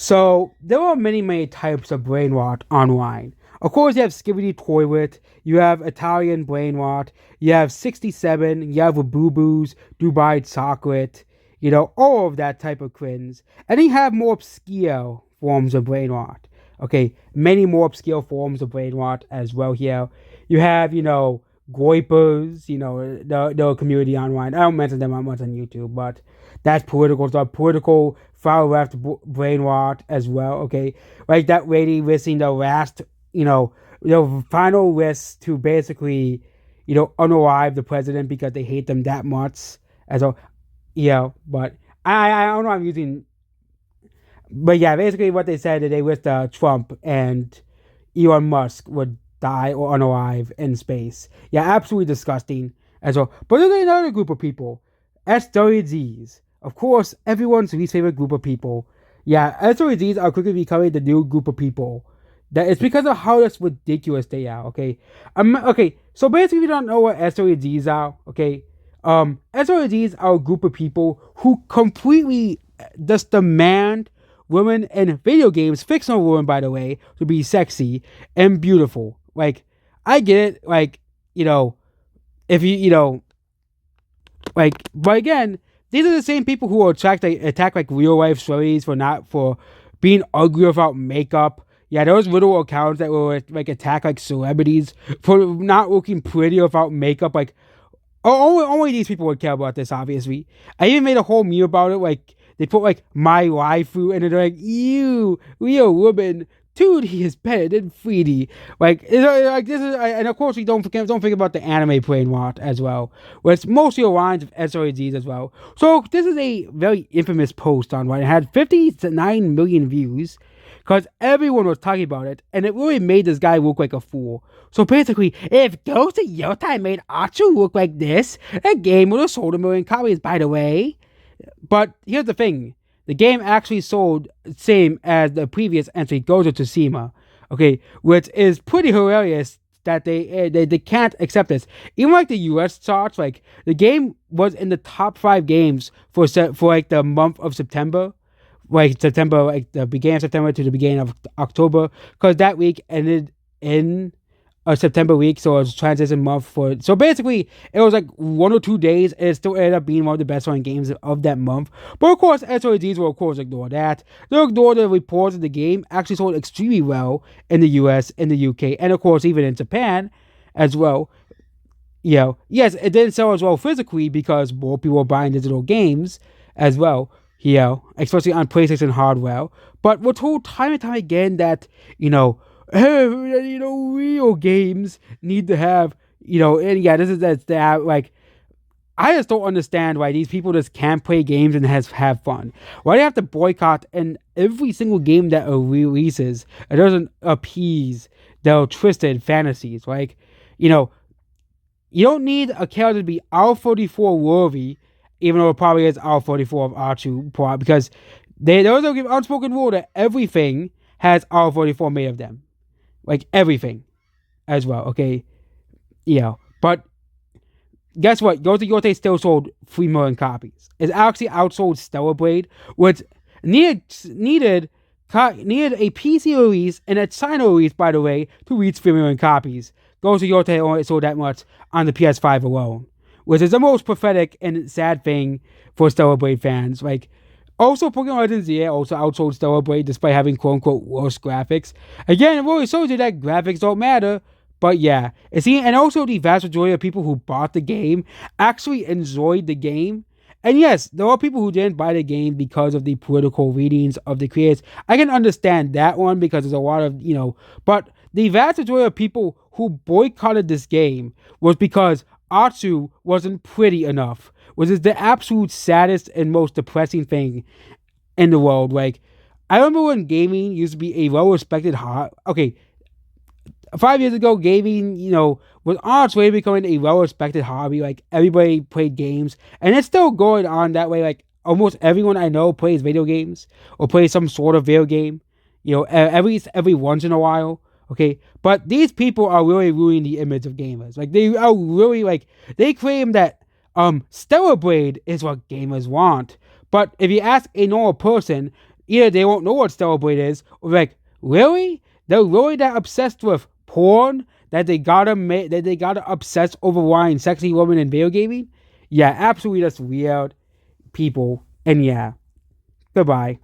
So there are many types of brain rot online. Of course, you have Skibidi Toilet, you have Italian brain rot, you have 67, you have Boo Boos, Dubai Chocolate, all of that type of cringe. And then you have more obscure forms of brain rot. Okay, many more obscure forms of brain rot as well here. You have, Goipers, the community online. I don't mention them much on YouTube, but that's political stuff. Political far left brain rot as well. Okay, like that lady risking the last, the final risk to basically, unalive the president because they hate them that much. As a, but I don't know. I'm using, but yeah, basically what they said that they wish Trump and Elon Musk would die or unalive in space. Yeah, absolutely disgusting as well. But there's another group of people, SWGs. Of course, everyone's least favorite group of people. Yeah, SWGs are quickly becoming the new group of people. That it's because of how ridiculous they are. Okay, okay. So basically, if you don't know what SWGs are, okay, SWGs are a group of people who completely just demand women in video games, fictional women by the way, to be sexy and beautiful. Like, I get it. Like, if but again, these are the same people who will attack like real life celebrities for being ugly without makeup. Yeah, those little accounts that will like attack like celebrities for not looking pretty without makeup. Like, only these people would care about this. Obviously, I even made a whole meme about it. Like, they put like my waifu, and they're like, "You, real woman, 2D is better than 3D." Like, this is, and of course we don't forget about the anime brain rot as well, where it's mostly aligned with SRGs as well. So this is a very infamous post on Reddit. It had 59 million views because everyone was talking about it, and it really made this guy look like a fool. So basically, if Ghost of Yotai made Achu look like this, that game would have sold 1 million copies, by the way. But here's the thing. The game actually sold the same as the previous entry, Ghost of Tsushima. Okay, which is pretty hilarious that they can't accept this. Even like the US charts, like the game was in the top 5 games for like the month of September. Like September, like the beginning of September to the beginning of October, because that week ended in a September week, so it was transition month for. So basically, it was like 1 or 2 days, and it still ended up being one of the best selling games of that month. But of course, SOGs will of course ignore that. They'll ignore the reports that the game actually sold extremely well in the US, in the UK, and of course even in Japan as well. Yes, it didn't sell as well physically because more people were buying digital games as well. Especially on PlayStation hardware. But we're told time and time again that, real games need to have, and yeah, that, like, I just don't understand why these people just can't play games and have fun. Why do they have to boycott in every single game that releases? It doesn't appease their twisted fantasies. Like, you don't need a character to be R44 worthy, even though it probably is R44 of R2, because there was an unspoken rule that everything has R44 made of them. Like, everything as well, okay? But guess what? Ghost of Yote still sold 3 million copies. It actually outsold Stellar Blade, which needed a PC release and a China release, by the way, to reach 3 million copies. Ghost of Yote only sold that much on the PS5 alone, which is the most pathetic and sad thing for Stellar Blade fans. Like, also Pokemon Legends also outsold Stellar Blade despite having quote-unquote worse graphics. Again, it really shows you that graphics don't matter. But yeah, and also the vast majority of people who bought the game actually enjoyed the game. And yes, there are people who didn't buy the game because of the political readings of the creators. I can understand that one because there's a lot of, but the vast majority of people who boycotted this game was because Atsu wasn't pretty enough, which is the absolute saddest and most depressing thing in the world. Like, I remember when gaming used to be a well-respected hobby. Okay, 5 years ago, gaming, was on its way to becoming a well-respected hobby. Like, everybody played games, and it's still going on that way. Like, almost everyone I know plays video games or plays some sort of video game, every once in a while. Okay, but these people are really ruining the image of gamers. Like, they are really, like, they claim that Stellar Blade is what gamers want. But if you ask a normal person, either they won't know what Celebrate is, or like, really? They're really that obsessed with porn that they gotta obsess over wanting sexy women in video gaming? Yeah, absolutely, that's weird, people. And yeah, goodbye.